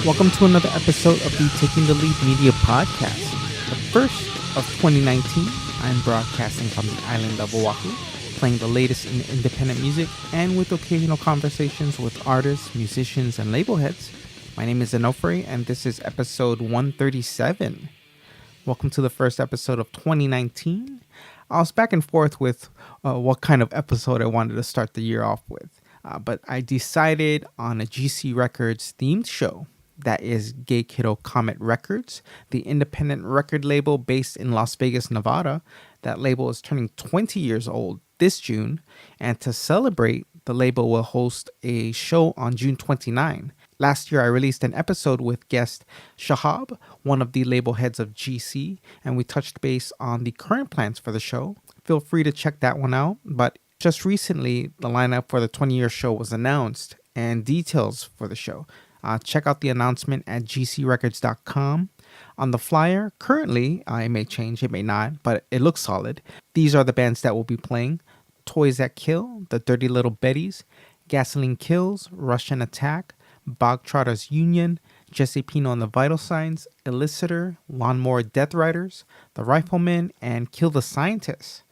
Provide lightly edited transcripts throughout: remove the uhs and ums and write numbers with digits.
Welcome to another episode of the Taking the Lead Media Podcast, the first of 2019. I'm broadcasting from the island of Oahu, playing the latest in independent music and with occasional conversations with artists, musicians, and label heads. My name is Onofre, and this is episode 137. Welcome to the first episode of 2019. I was back and forth with what kind of episode I wanted to start the year off with, but I decided on a GC Records themed show. That is Gay Kiddo Comet Records, the independent record label based in Las Vegas, Nevada. That label is turning 20 years old this June, and to celebrate, the label will host a show on June 29. Last year, I released an episode with guest Shahab, one of the label heads of GC, and we touched base on the current plans for the show. Feel free to check that one out, but just recently, the lineup for the 20-year show was announced and details for the show. Check out the announcement at gcrecords.com. On the flyer, currently, it may change, it may not, but it looks solid. These are the bands that will be playing: Toys That Kill, The Dirty Little Betties, Gasoline Kills, Russian Attack, Bogtrotters Union, Jesse Pino and the Vital Signs, Illicitor, Lawnmower Deathriders, The Riflemen, and Kill the Scientists.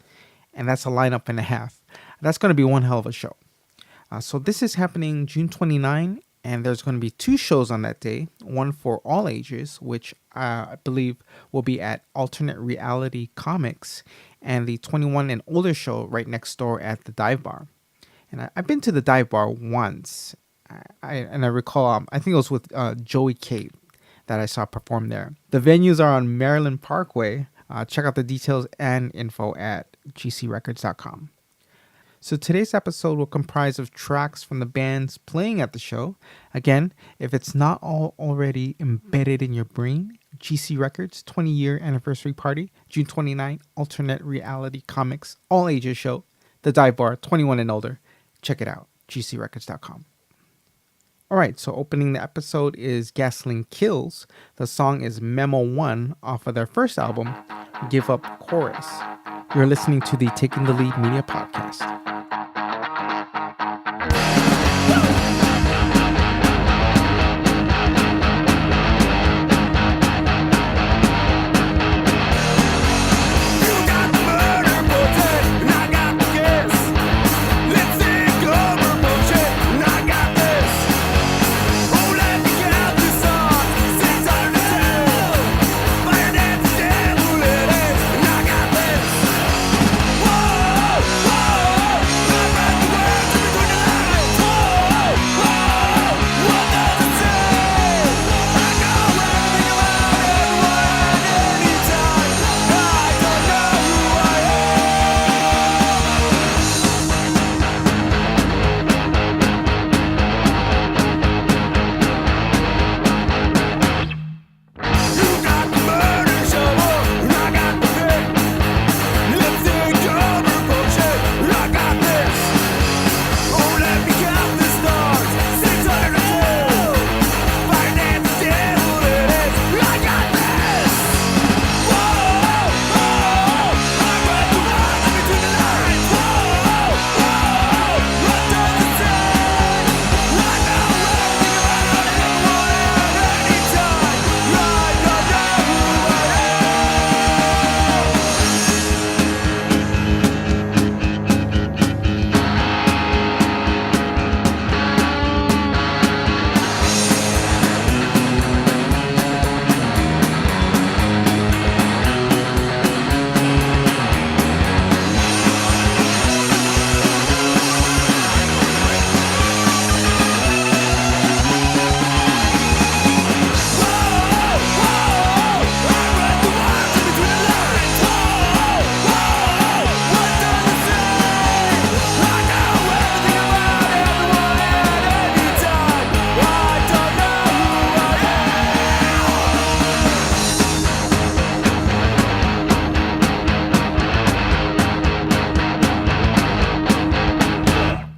And that's a lineup and a half. That's going to be one hell of a show. So this is happening June 29. And there's going to be two shows on that day, one for all ages, which I believe will be at Alternate Reality Comics, and the 21 and older show right next door at the Dive Bar. And I've been to the Dive Bar once, I recall, I think it was with Joey Cade that I saw perform there. The venues are on Maryland Parkway. Check out the details and info at gcrecords.com. So today's episode will comprise of tracks from the bands playing at the show. Again, if it's not all already embedded in your brain, GC Records 20-year anniversary party, June 29, Alternate Reality Comics, all ages show, the Dive Bar, 21 and older. Check it out, gcrecords.com. All right, so opening the episode is Gasoline Kills. The song is Memo 1 off of their first album, Give Up Chorus. You're listening to the Taking the Lead Media Podcast. Whoa!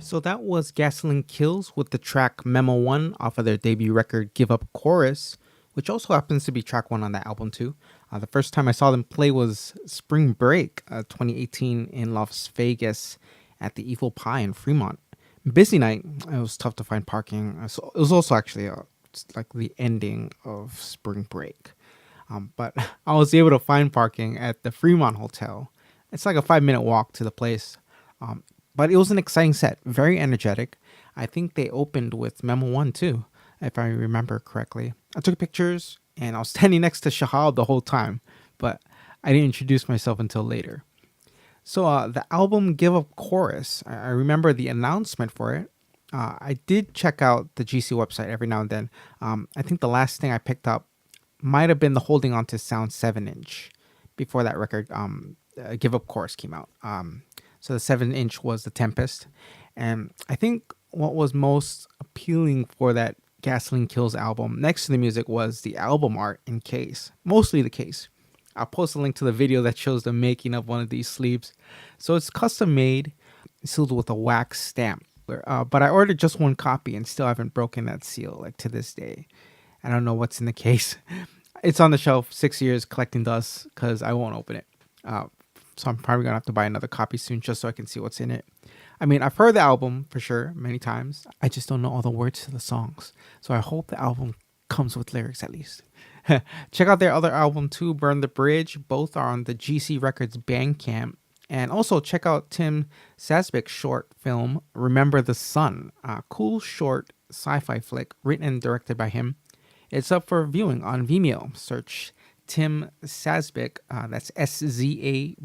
So that was Gasoline Kills with the track Memo 1 off of their debut record Give Up Chorus, which also happens to be track 1 on that album too. The first time I saw them play was Spring Break 2018 in Las Vegas at the Evil Pie in Fremont. Busy night, it was tough to find parking. So it was also actually like the ending of Spring Break. But I was able to find parking at the Fremont Hotel. It's like a 5-minute walk to the place. But it was an exciting set, very energetic. I think they opened with Memo 1 too, if I remember correctly. I took pictures and I was standing next to Shahab the whole time, but I didn't introduce myself until later. So the album Give Up Chorus, I remember the announcement for it. I did check out the GC website every now and then. I think the last thing I picked up might have been the Holding On to Sound 7-inch before that record, Give Up Chorus, came out. So the 7-inch was The Tempest. And I think what was most appealing for that Gasoline Kills album, next to the music, was the album art and case. Mostly the case. I'll post a link to the video that shows the making of one of these sleeves. So it's custom made, sealed with a wax stamp. But I ordered just one copy and still haven't broken that seal, like, to this day. I don't know what's in the case. It's on the shelf 6 years collecting dust because I won't open it. So I'm probably going to have to buy another copy soon just so I can see what's in it. I mean, I've heard the album for sure many times. I just don't know all the words to the songs. So I hope the album comes with lyrics at least. Check out their other album too, Burn the Bridge. Both are on the GC Records Bandcamp. And also check out Tim Sazbek's short film, Remember the Sun. A cool short sci-fi flick written and directed by him. It's up for viewing on Vimeo. Search Tim Sazbek, that's Szabic.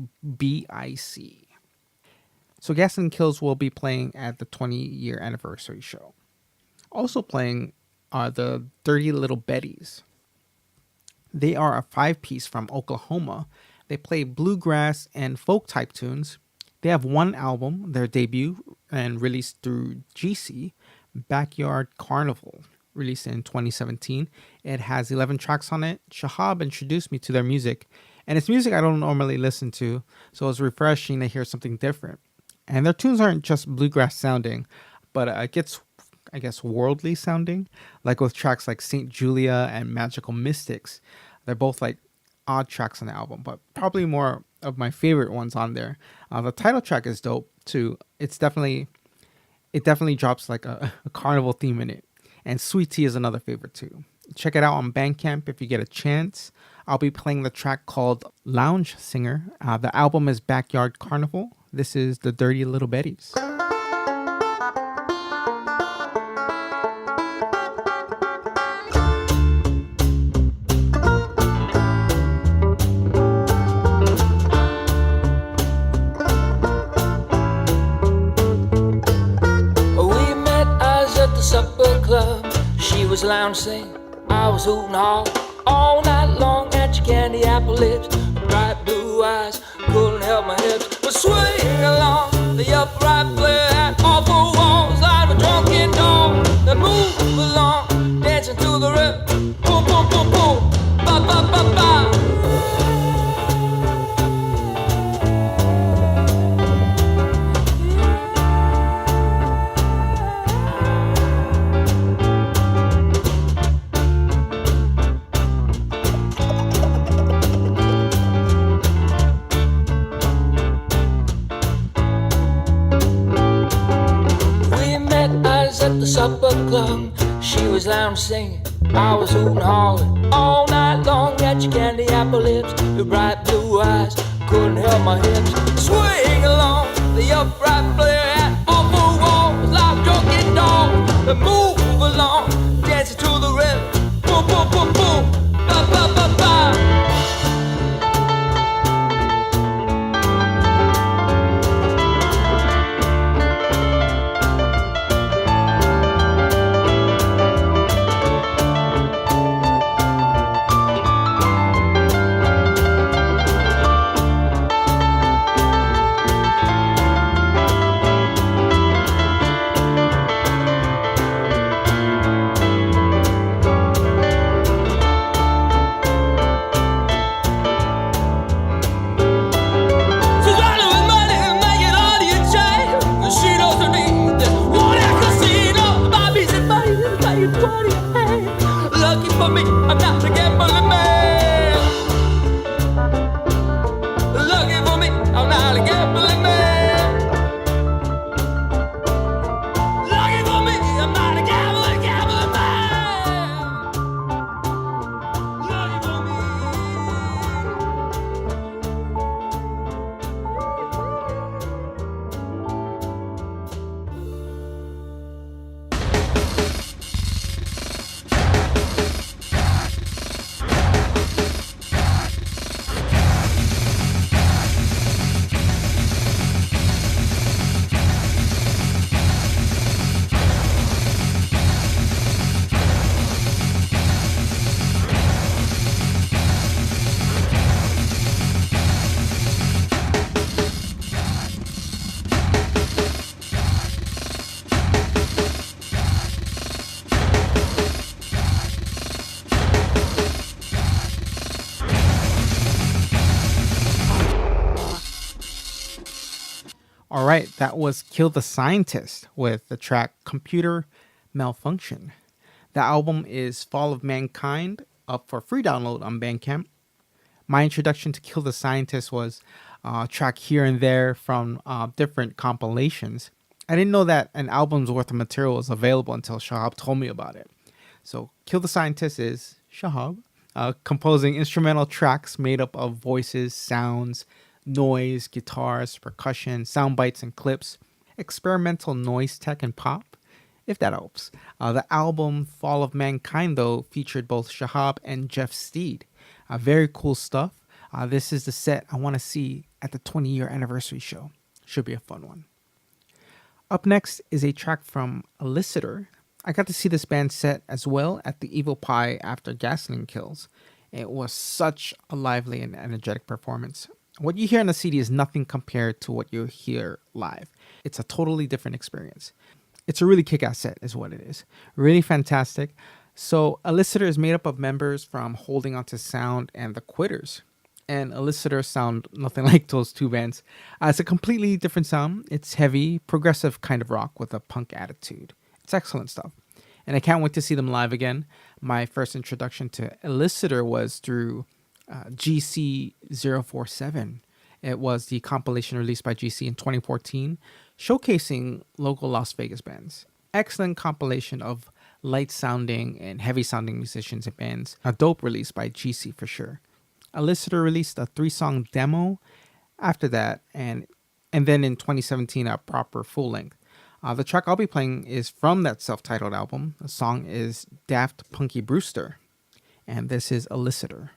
So Gasoline Kills will be playing at the 20-year anniversary show. Also playing are the Dirty Little Betties. They are a 5-piece from Oklahoma. They play bluegrass and folk type tunes. They have one album, their debut, and released through GC, Backyard Carnival, released in 2017. It has 11 tracks on it. Shahab introduced me to their music, and it's music I don't normally listen to, so it was refreshing to hear something different. And their tunes aren't just bluegrass sounding, but it gets, I guess, worldly sounding, like with tracks like St. Julia and Magical Mystics. They're both like odd tracks on the album, but probably more of my favorite ones on there. The title track is dope too. It definitely drops like a carnival theme in it. And Sweet Tea is another favorite too. Check it out on Bandcamp if you get a chance. I'll be playing the track called Lounge Singer. The album is Backyard Carnival. This is the Dirty Little Betties. She was lounge singing, I was hooting hard all night long at your candy apple lips, bright blue eyes, couldn't help my hips, but swing along the upright player had awful walls like a drunken dog that move along, dancing to the rhythm, boom, boom, boom, boom, ba, ba, ba, ba. At the supper club, she was lounge singing, I was hooting hollering all night long at your candy apple lips, your bright blue eyes, couldn't help my hips, swing along the upright player at awful walls like drunken dogs that move along, dancing to the rhythm, boom, boom, boom, boom, ba, ba, ba, ba. All right, that was Kill the Scientist with the track Computer Malfunction. The album is Fall of Mankind, up for free download on Bandcamp. My introduction to Kill the Scientist was a track here and there from different compilations. I didn't know that an album's worth of material was available until Shahab told me about it. So Kill the Scientist is Shahab, composing instrumental tracks made up of voices, sounds, noise, guitars, percussion, sound bites and clips, experimental noise tech and pop, if that helps. The album Fall of Mankind, though, featured both Shahab and Jeff Steed. Very cool stuff. This is the set I want to see at the 20-year anniversary show. Should be a fun one. Up next is a track from Illicitor. I got to see this band set as well at the Evil Pie after Gasoline Kills. It was such a lively and energetic performance. What you hear on the CD is nothing compared to what you hear live. It's a totally different experience. It's a really kick-ass set is what it is. Really fantastic. So Illicitor is made up of members from Holding On to Sound and The Quitters. And Illicitor sound nothing like those two bands. It's a completely different sound. It's heavy, progressive kind of rock with a punk attitude. It's excellent stuff. And I can't wait to see them live again. My first introduction to Illicitor was through GC047. It was the compilation released by GC in 2014, showcasing local Las Vegas bands. Excellent compilation of light sounding and heavy sounding musicians and bands. A dope release by GC for sure. Illicitor released a 3-song demo after that, and then in 2017 a proper full length. The track I'll be playing is from that self-titled album. The song is Daft, Punky, Brewster, and this is Illicitor.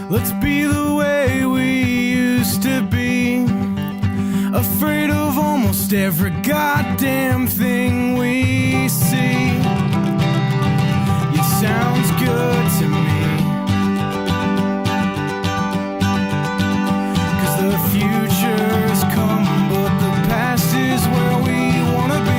Let's be the way we used to be, afraid of almost every goddamn thing we see. It sounds good to me, 'cause the future's come, but the past is where we wanna be.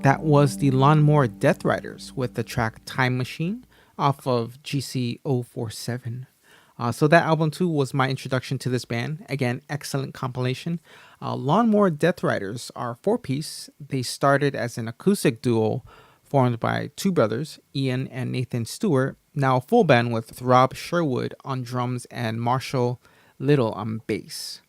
That was the Lawnmower Deathriders with the track Time Machine off of GC 047. So that album too was my introduction to this band. Again, excellent compilation. Lawnmower Deathriders are 4-piece. They started as an acoustic duo formed by two brothers, Ian and Nathan Stewart, now a full band with Rob Sherwood on drums and Marshall Little on bass.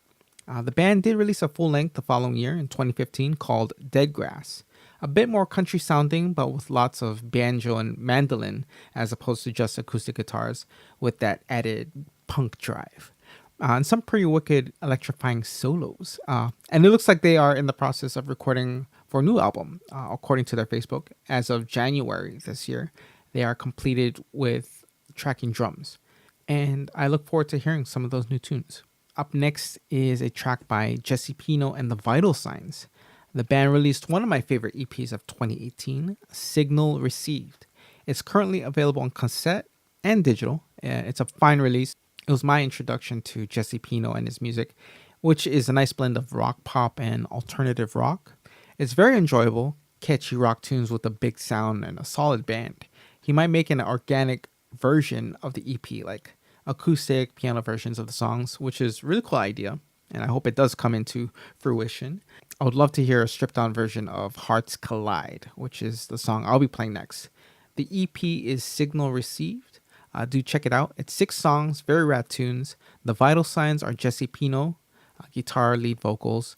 The band did release a full length the following year in 2015 called Dead Grass. A bit more country sounding, but with lots of banjo and mandolin as opposed to just acoustic guitars with that added punk drive. And some pretty wicked electrifying solos. And it looks like they are in the process of recording for a new album, according to their Facebook. As of January this year, they are completed with tracking drums. And I look forward to hearing some of those new tunes. Up next is a track by Jesse Pino and the Vital Signs. The band released one of my favorite EPs of 2018, Signal Received. It's currently available on cassette and digital. It's a fine release. It was my introduction to Jesse Pino and his music, which is a nice blend of rock, pop, and alternative rock. It's very enjoyable, catchy rock tunes with a big sound and a solid band. He might make an organic version of the EP, like acoustic piano versions of the songs, which is a really cool idea, and I hope it does come into fruition. I would love to hear a stripped-down version of Hearts Collide, which is the song I'll be playing next. The EP is Signal Received. Do check it out. It's 6 songs, very rad tunes. The Vital Signs are Jesse Pino, guitar, lead vocals,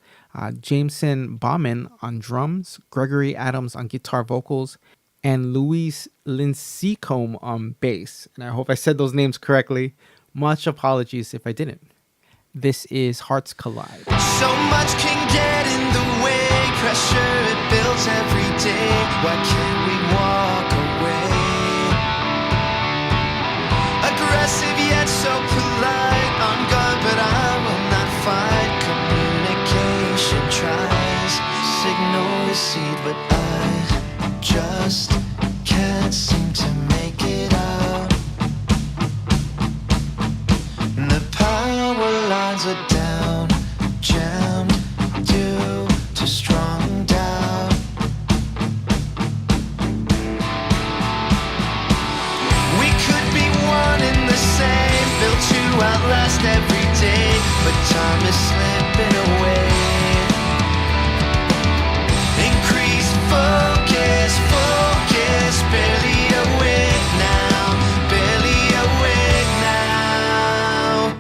Jameson Bauman on drums, Gregory Adams on guitar vocals, and Luis Lincecum on bass. And I hope I said those names correctly. Much apologies if I didn't. This is Hearts Collide. So much can get in the way, pressure it builds every day. Why can't we walk away? Aggressive yet so polite, on guard but I will not fight. Communication tries, signal received, but I just can't seem to make it out. The power lines are down, jammed due to strong doubt. We could be one and the same, built to outlast every day, but time is slipping away. Increase focus, focus, barely awake now, barely awake now.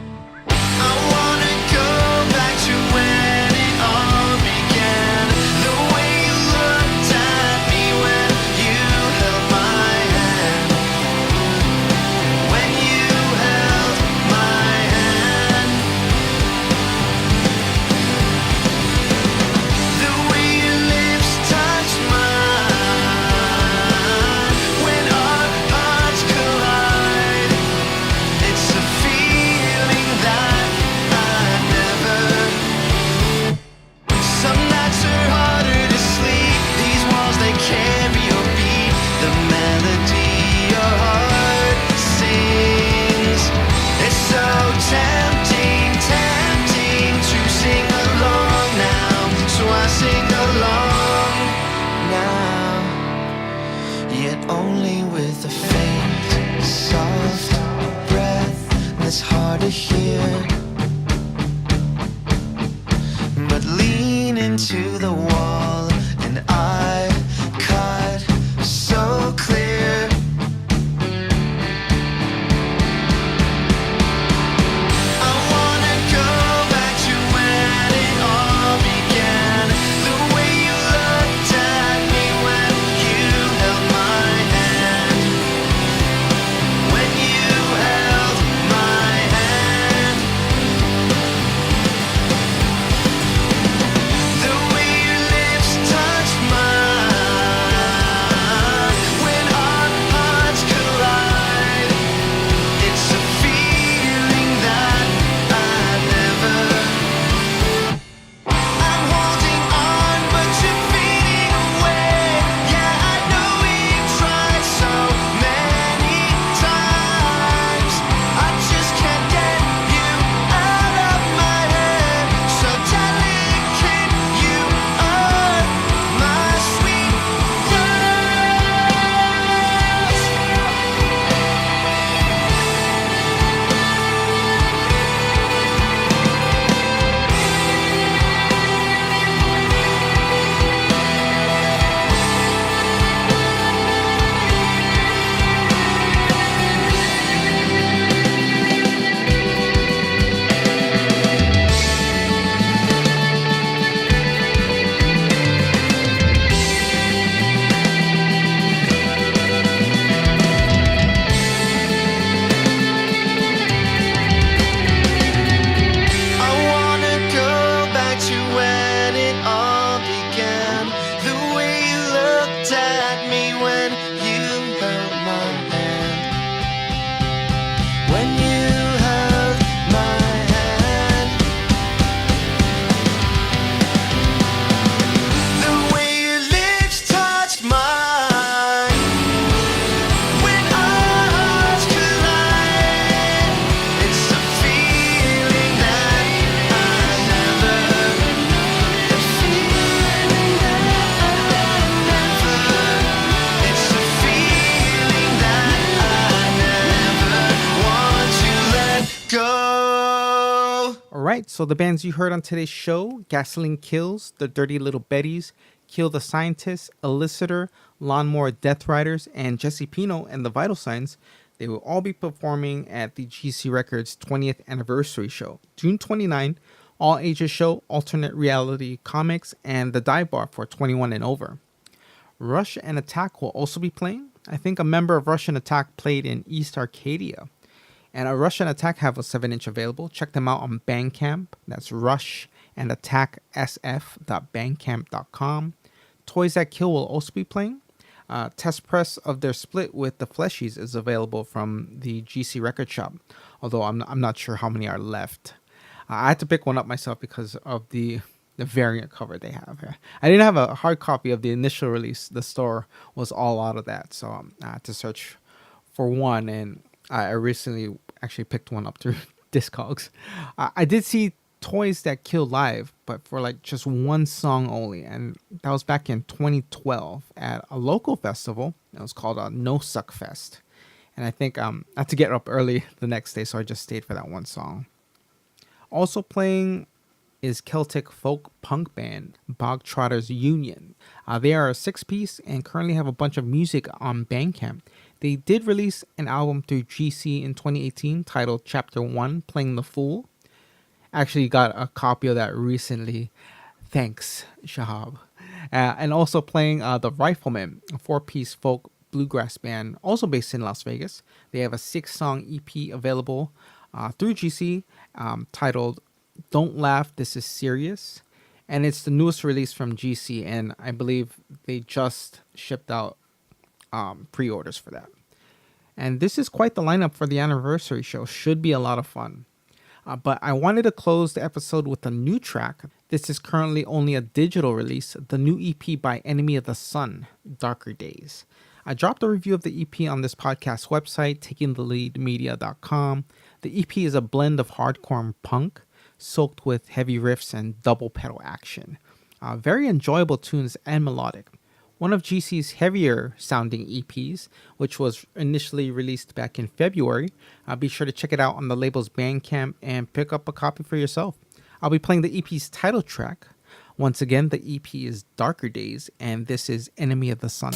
I wanna go back to when it all began, the way you looked at me when you held my hand, when you held my hand, the way your lips touched mine, when our hearts collide. It's a feeling that I never. Some nights are harder to sleep. These walls, they carry your beat. The melody your heart sings. It's so tempting, tempting to sing along now. So I sing along now. Yet only with a faint, soft breath that's hard to hear. But lean into the wall and I cut so clear. I wanna go back to when it all began, the way you looked at me when you held my hand, when you held my hand, the way your right, so the bands you heard on today's show: Gasoline Kills, The Dirty Little Betties, Kill the Scientists, Illicitor, Lawnmower, Deathriders, and Jesse Pino and the Vital Signs. They will all be performing at the GC Records 20th anniversary show, June 29, all ages show, alternate reality comics, and the dive bar for 21 and over. Rush and Attack will also be playing. I think a member of Rush and Attack played in East Arcadia. And a Rush and Attack have a 7-inch available. Check them out on Bandcamp. That's rushandattacksf.bandcamp.com. Toys That Kill will also be playing. Test press of their split with the Fleshies is available from the GC Record Shop, although I'm not sure how many are left. I had to pick one up myself because of the variant cover they have. I didn't have a hard copy of the initial release. The store was all out of that, so I had to search for one, and I recently actually picked one up through Discogs. I did see Toys That Kill live, but for like just one song only, and that was back in 2012 at a local festival. It was called No Suck Fest, and I think I had to get up early the next day, so I just stayed for that one song. Also playing is Celtic folk punk band Bog Trotters Union. They are a 6-piece and currently have a bunch of music on Bandcamp. They did release an album through GC in 2018 titled Chapter 1, Playing the Fool. Actually got a copy of that recently. Thanks, Shahab. And also playing The Riflemen, a 4-piece folk bluegrass band also based in Las Vegas. They have a 6-song EP available through GC titled Don't Laugh, This Is Serious. And it's the newest release from GC, and I believe they just shipped out pre-orders for that. And this is quite the lineup for the anniversary show. Should be a lot of fun. But I wanted to close the episode with a new track. This is currently only a digital release, the new EP by Enemy of the Sun, Darker Days. I dropped a review of the EP on this podcast website, takingtheleadmedia.com. The EP is a blend of hardcore and punk, soaked with heavy riffs and double pedal action. Very enjoyable tunes and melodic. One of GC's heavier sounding EPs, which was initially released back in February. Be sure to check it out on the label's Bandcamp and pick up a copy for yourself. I'll be playing the EP's title track. Once again, the EP is Darker Days, and this is Enemy of the Sun.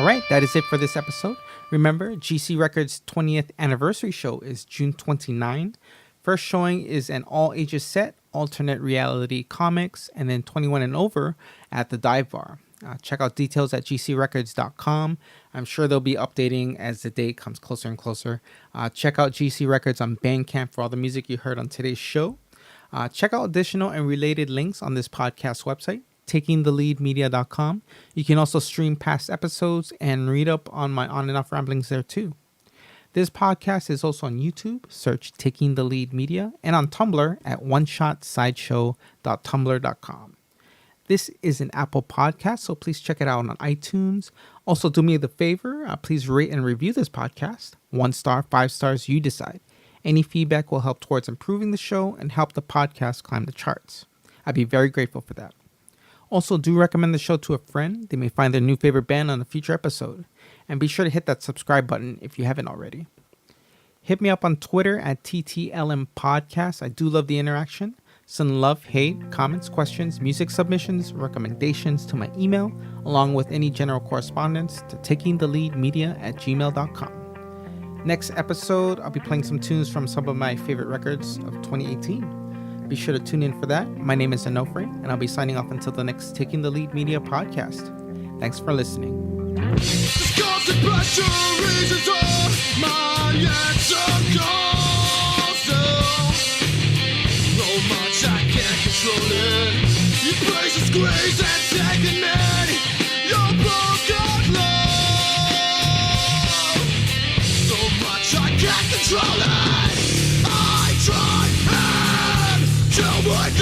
right, that is it for this episode. Remember, GC Records' 20th anniversary show is June 29. First showing is an all-ages set, alternate reality comics, and then 21 and over at the Dive Bar. Check out details at gcrecords.com. I'm sure they'll be updating as the date comes closer and closer. Check out GC Records on Bandcamp for all the music you heard on today's show. Check out additional and related links on this podcast website, takingtheleadmedia.com. You can also stream past episodes and read up on my on and off ramblings there too. This podcast is also on YouTube. Search Taking the Lead Media, and on Tumblr at oneshotsideshow.tumblr.com. This is an Apple podcast, so please check it out on iTunes. Also, do me the favor, please rate and review this podcast. 1 star, 5 stars, you decide. Any feedback will help towards improving the show and help the podcast climb the charts. I'd be very grateful for that. Also, do recommend the show to a friend. They may find their new favorite band on a future episode. And be sure to hit that subscribe button if you haven't already. Hit me up on Twitter at TTLM Podcast. I do love the interaction. Send love, hate, comments, questions, music submissions, recommendations to my email, along with any general correspondence to takingtheleadmedia@gmail.com. Next episode, I'll be playing some tunes from some of my favorite records of 2018. Be sure to tune in for that. My name is Onofre, and I'll be signing off until the next Taking the Lead Media podcast. Thanks for listening. I can't control it. You praise His grace and taking me. Your broken love. So much I can't control it. I try and to avoid